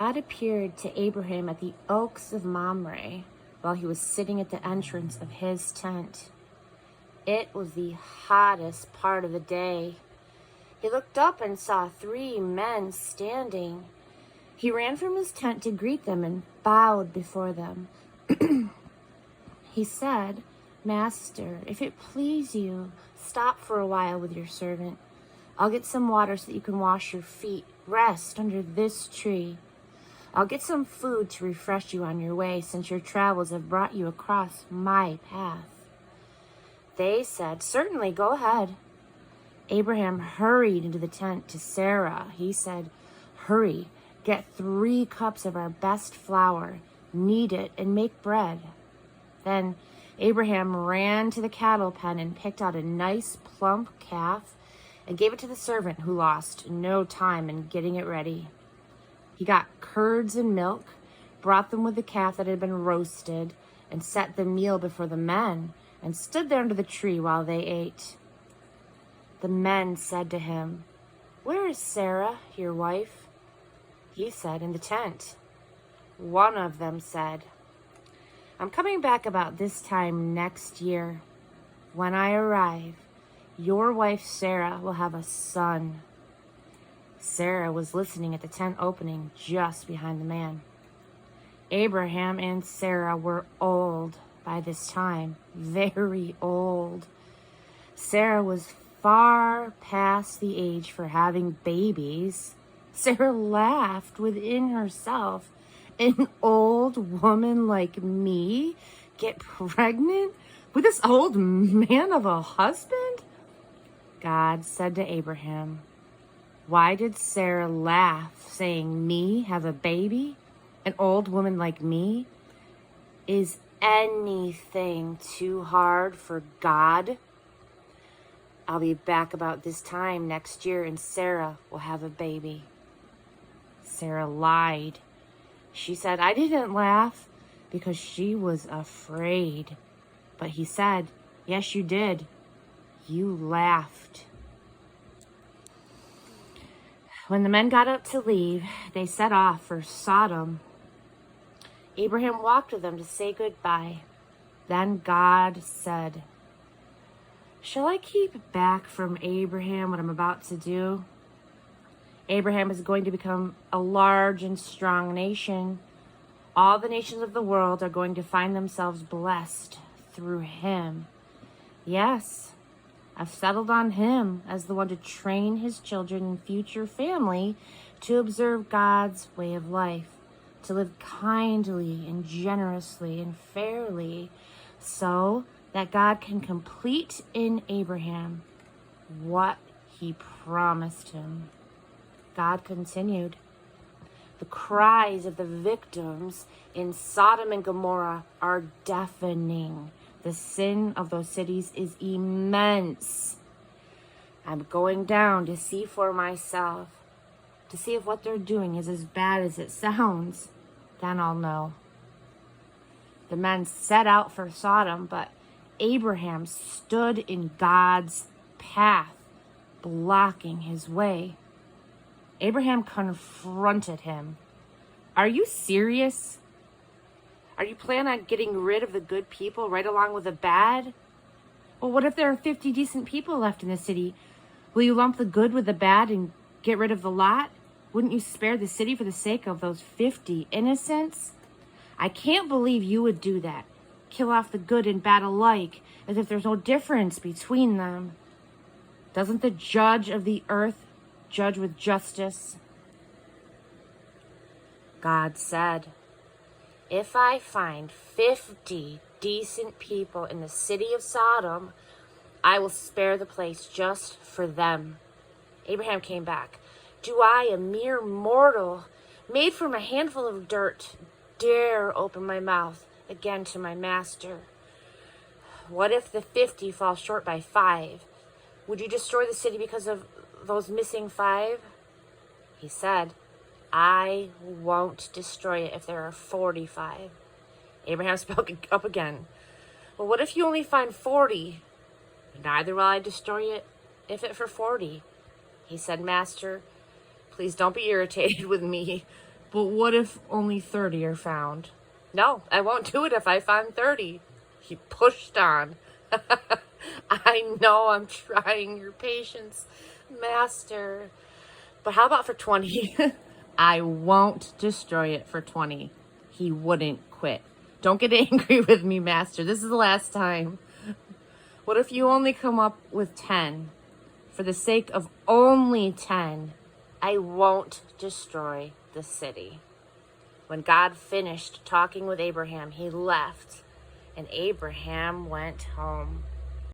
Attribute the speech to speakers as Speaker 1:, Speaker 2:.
Speaker 1: God appeared to Abraham at the oaks of Mamre while he was sitting at the entrance of his tent. It was the hottest part of the day. He looked up and saw 3 men standing. He ran from his tent to greet them and bowed before them. He said, "Master, if it please you, stop for a while with your servant. I'll get some water so that you can wash your feet. Rest under this tree. I'll get some food to refresh you on your way, since your travels have brought you across my path." They said, "Certainly, go ahead." Abraham hurried into the tent to Sarah. He said, "Hurry, get 3 cups of our best flour, knead it, and make bread." Then Abraham ran to the cattle pen and picked out a nice plump calf and gave it to the servant, who lost no time in getting it ready. He got curds and milk, brought them with the calf that had been roasted, and set the meal before the men, and stood there under the tree while they ate. The men said to him, "Where is Sarah, your wife?" He said, "In the tent." One of them said, "I'm coming back about this time next year. When I arrive, your wife Sarah will have a son." Sarah was listening at the tent opening just behind the man. Abraham and Sarah were old by this time, very old. Sarah was far past the age for having babies. Sarah laughed within herself. An old woman like me get pregnant with this old man of a husband? God said to Abraham, "Why did Sarah laugh, saying, 'Me have a baby? An old woman like me? Is anything too hard for God? I'll be back about this time next year, and Sarah will have a baby." Sarah lied. She said, "I didn't laugh," because she was afraid. But he said, "Yes, you did. You laughed." When the men got up to leave, they set off for Sodom. Abraham walked with them to say goodbye. Then God said, "Shall I keep back from Abraham what I'm about to do? Abraham is going to become a large and strong nation. All the nations of the world are going to find themselves blessed through him. Yes, I've settled on him as the one to train his children and future family to observe God's way of life, to live kindly and generously and fairly, so that God can complete in Abraham what he promised him." God continued, "The cries of the victims in Sodom and Gomorrah are deafening. The sin of those cities is immense. I'm going down to see for myself, to see if what they're doing is as bad as it sounds. Then I'll know." The men set out for Sodom, but Abraham stood in God's path, blocking his way. Abraham confronted him. "Are you serious? Are you planning on getting rid of the good people right along with the bad? Well, what if there are 50 decent people left in the city? Will you lump the good with the bad and get rid of the lot? Wouldn't you spare the city for the sake of those 50 innocents? I can't believe you would do that. Kill off the good and bad alike, as if there's no difference between them. Doesn't the judge of the earth judge with justice?" God said, "If I find 50 decent people in the city of Sodom, I will spare the place just for them." Abraham came back. "Do I, a mere mortal, made from a handful of dirt, dare open my mouth again to my master? What if the 50 fall short by 5? Would you destroy the city because of those missing 5? He said, "I won't destroy it if there are 45. Abraham spoke up again. "Well, what if you only find 40? "Neither will I destroy it if it for 40. He said, "Master, please don't be irritated with me.
Speaker 2: But what if only 30 are found?
Speaker 1: No, I won't do it if I find 30. He pushed on. I know I'm trying your patience, Master. But how about for 20? I won't destroy it for 20. He wouldn't quit. Don't get angry with me, Master. This is the last time. What if you only come up with 10? For the sake of only 10, I won't destroy the city. When God finished talking with Abraham, he left, and Abraham went home.